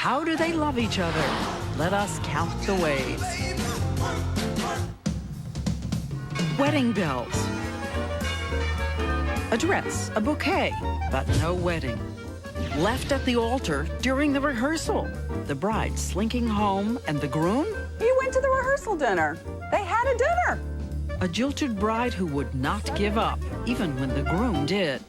how do they love each other? Let us count the ways. Wedding bells. A dress, a bouquet, but no wedding. Left at the altar during the rehearsal. The bride slinking home, and the groom? He went to the rehearsal dinner. They had a dinner. A jilted bride who would not give up, even when the groom did.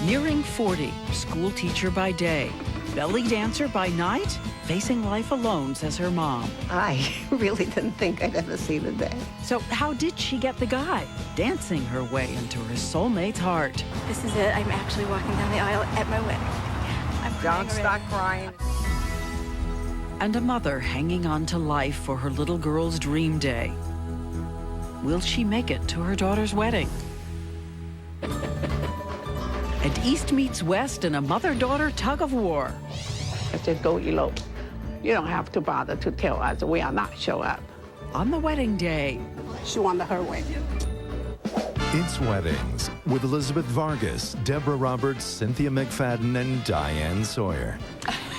Nearing 40, school teacher by day, belly dancer by night, facing life alone, says her mom. I really didn't think I'd ever see the day. So how did she get the guy? Dancing her way into her soulmate's heart. This is it. I'm actually walking down the aisle at my wedding. I'm crying Don't start crying. And a mother hanging on to life for her little girl's dream day. Will she make it to her daughter's wedding? And East meets West in a mother-daughter tug-of-war. I said, go elope. You don't have to bother to tell us we are not show up. On the wedding day. She wanted her way. It's Weddings with Elizabeth Vargas, Deborah Roberts, Cynthia McFadden, and Diane Sawyer.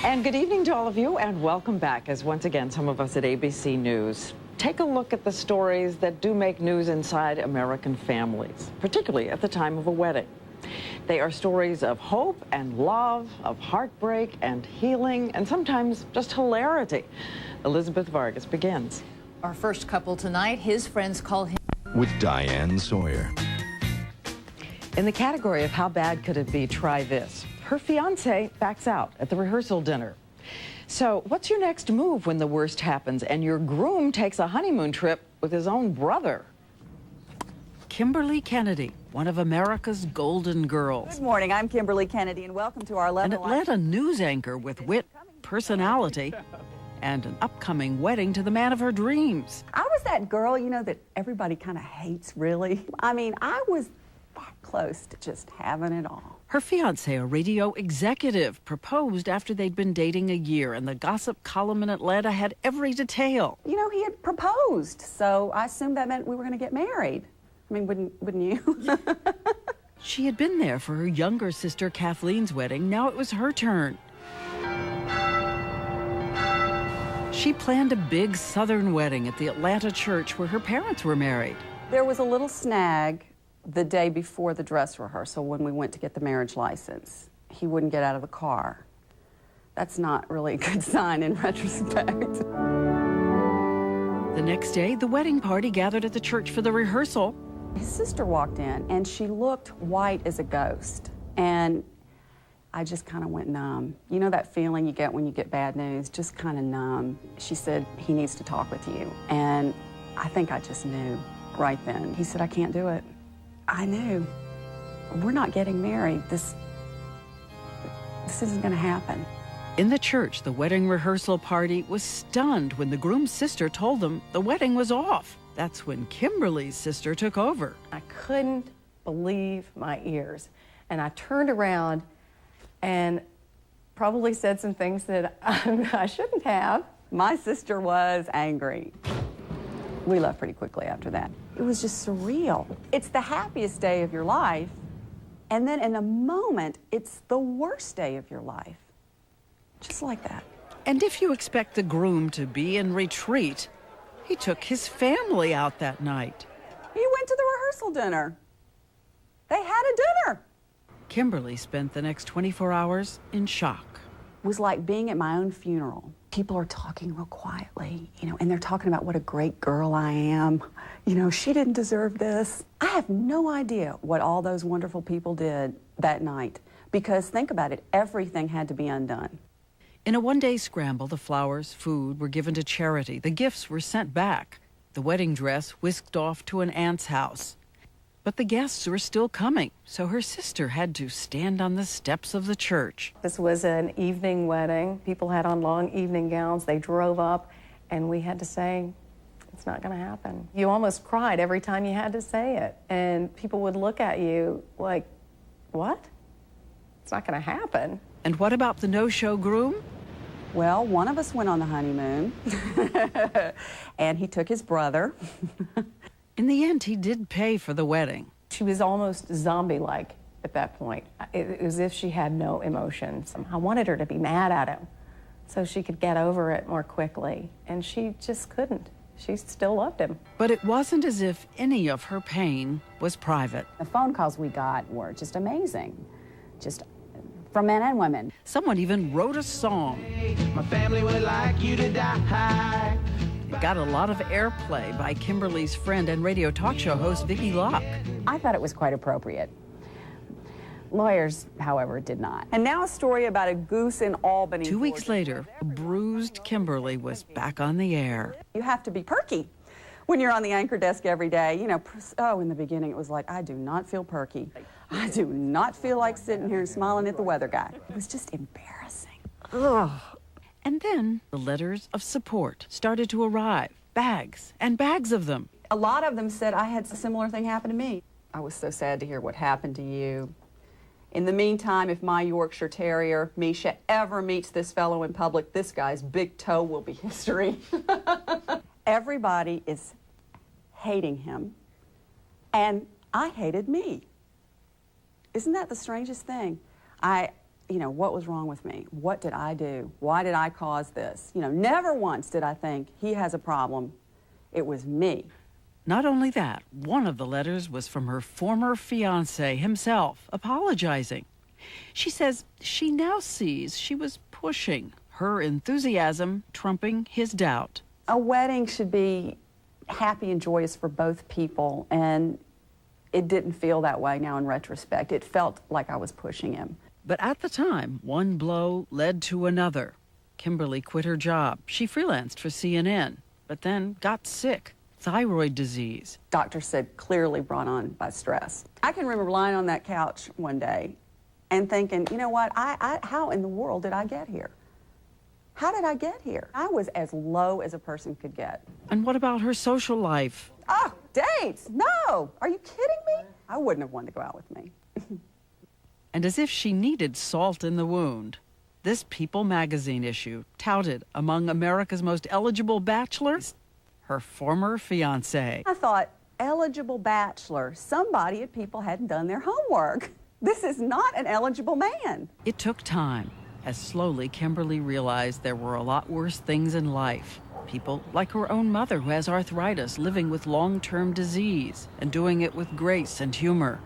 And good evening to all of you, and welcome back as once again some of us at ABC News take a look at the stories that do make news inside American families, particularly at the time of a wedding. They are stories of hope and love, of heartbreak and healing, and sometimes just hilarity. Elizabeth Vargas begins. Our first couple tonight, his friends call him... With Diane Sawyer. In the category of how bad could it be, try this. Her fiancé backs out at the rehearsal dinner. So what's your next move when the worst happens and your groom takes a honeymoon trip with his own brother? Kimberley Kennedy, one of America's golden girls. Good morning, I'm Kimberley Kennedy, and welcome to our An Level Atlanta news anchor with wit, personality, and an upcoming wedding to the man of her dreams. I was that girl, you know, that everybody kind of hates, really. I mean, I was that close to just having it all. Her fiancé, a radio executive, proposed after they'd been dating a year, and the gossip column in Atlanta had every detail. You know, he had proposed, so I assumed that meant we were going to get married. I mean, wouldn't you? She had been there for her younger sister Kathleen's wedding. Now it was her turn. She planned a big Southern wedding at the Atlanta church where her parents were married. There was a little snag the day before the dress rehearsal when we went to get the marriage license. He wouldn't get out of the car. That's not really a good sign in retrospect. The next day, the wedding party gathered at the church for the rehearsal. His sister walked in, and she looked white as a ghost. And I just kind of went numb. You know that feeling you get when you get bad news? Just kind of numb. She said, he needs to talk with you. And I think I just knew right then. He said, I can't do it. I knew. We're not getting married. This isn't going to happen. In the church, the wedding rehearsal party was stunned when the groom's sister told them the wedding was off. That's when Kimberly's sister took over. I couldn't believe my ears. And I turned around and probably said some things that I shouldn't have. My sister was angry. We left pretty quickly after that. It was just surreal. It's the happiest day of your life, and then in a moment, it's the worst day of your life. Just like that. And if you expect the groom to be in retreat, he took his family out that night. He went to the rehearsal dinner. They had a dinner. Kimberly spent the next 24 hours in shock. It was like being at my own funeral. People are talking real quietly, you know, and they're talking about what a great girl I am. You know, she didn't deserve this. I have no idea what all those wonderful people did that night, because think about it, everything had to be undone. In a one-day scramble, the flowers, food were given to charity. The gifts were sent back. The wedding dress whisked off to an aunt's house. But the guests were still coming, so her sister had to stand on the steps of the church. This was an evening wedding. People had on long evening gowns. They drove up, and we had to say, it's not going to happen. You almost cried every time you had to say it. And people would look at you like, what? It's not going to happen. And what about the no-show groom? Well, one of us went on the honeymoon, and he took his brother. In the end, he did pay for the wedding. She was almost zombie-like. at that point. It was as if she had no emotions. I wanted her to be mad at him so she could get over it more quickly, and she just couldn't. She still loved him. But it wasn't as if any of her pain was private. The phone calls we got were just amazing, just from men and women. Someone even wrote a song. My family would like you to die. It got a lot of airplay by Kimberly's friend and radio talk show host Vicki Locke. I thought it was quite appropriate. Lawyers, however, did not. And now a story about a goose in Albany. 2 weeks later, a bruised Kimberly was back on the air. You have to be perky when you're on the anchor desk every day. You know, in the beginning it was like, I do not feel perky. I do not feel like sitting here and smiling at the weather guy. It was just embarrassing. Ugh. And then the letters of support started to arrive, bags and bags of them. A lot of them said, I had a similar thing happen to me. I was so sad to hear what happened to you. In the meantime, if my Yorkshire Terrier, Misha, ever meets this fellow in public, this guy's big toe will be history. Everybody is hating him, and I hated me. Isn't that the strangest thing? What was wrong with me? What did I do? Why did I cause this? Never once did I think he has a problem. It was me. Not only that, one of the letters was from her former fiancé himself, apologizing. She says she now sees she was pushing, her enthusiasm trumping his doubt. A wedding should be happy and joyous for both people, and it didn't feel that way now in retrospect. It felt like I was pushing him. But at the time, one blow led to another. Kimberly quit her job. She freelanced for CNN, but then got sick. Thyroid disease. Doctor said clearly brought on by stress. I can remember lying on that couch one day and thinking, you know what, how in the world did I get here? How did I get here? I was as low as a person could get. And what about her social life? Oh, dates? No! Are you kidding me? I wouldn't have wanted to go out with me. And as if she needed salt in the wound, this People magazine issue touted among America's most eligible bachelors her former fiancé. I thought, eligible bachelor, somebody at People hadn't done their homework. This is not an eligible man. It took time, as slowly Kimberly realized there were a lot worse things in life. People like her own mother who has arthritis, living with long-term disease, and doing it with grace and humor.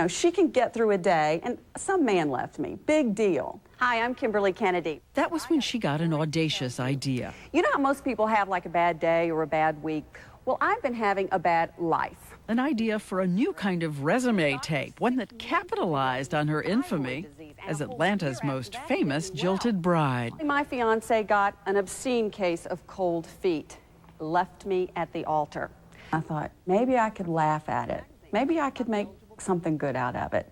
She can get through a day, and some man left me. Big deal. Hi, I'm Kimberly Kennedy. That was when she got an audacious idea. You know how most people have like a bad day or a bad week? Well, I've been having a bad life. An idea for a new kind of resume tape, one that capitalized on her infamy as Atlanta's most famous jilted bride. My fiancé got an obscene case of cold feet, left me at the altar. I thought, maybe I could laugh at it. Maybe I could make something good out of it.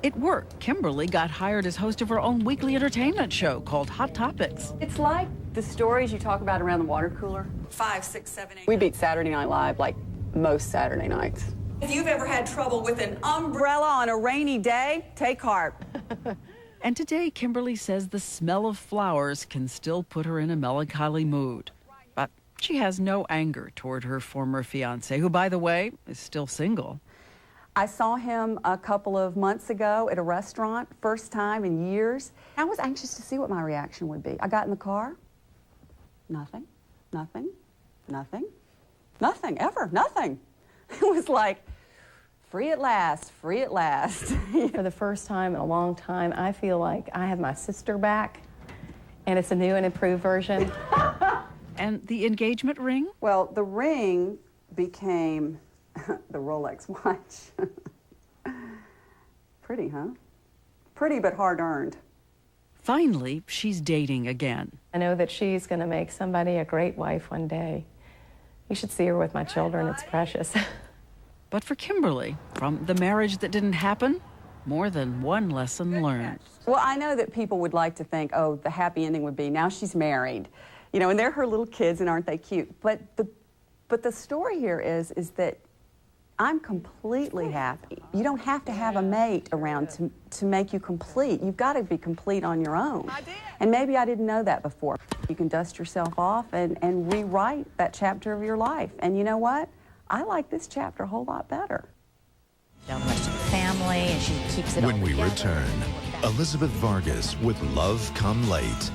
It worked. Kimberly got hired as host of her own weekly entertainment show called Hot Topics. It's like the stories you talk about around the water cooler. 5, 6, 7, 8. We beat Saturday Night Live like most Saturday nights. If you've ever had trouble with an umbrella on a rainy day, take heart. And today, Kimberly says the smell of flowers can still put her in a melancholy mood. But she has no anger toward her former fiancé, who, by the way, is still single. I saw him a couple of months ago at a restaurant, first time in years. I was anxious to see what my reaction would be. I got in the car. Nothing, nothing, nothing, nothing, ever, nothing. It was like, free at last, free at last. For the first time in a long time, I feel like I have my sister back, and it's a new and improved version. And the engagement ring? Well, the ring became the Rolex watch. Pretty, huh? Pretty, but hard-earned. Finally, she's dating again. I know that she's going to make somebody a great wife one day. You should see her with my children. It's precious. But for Kimberly, from the marriage that didn't happen, more than one lesson learned. Well, I know that people would like to think, oh, the happy ending would be now she's married. And they're her little kids, and aren't they cute? But the story here is that I'm completely happy. You don't have to have a mate around to make you complete. You've got to be complete on your own. And maybe I didn't know that before. You can dust yourself off and rewrite that chapter of your life. And you know what? I like this chapter a whole lot better. Family. family, and she keeps it all When we together. return, Elizabeth Vargas with Love Come Late.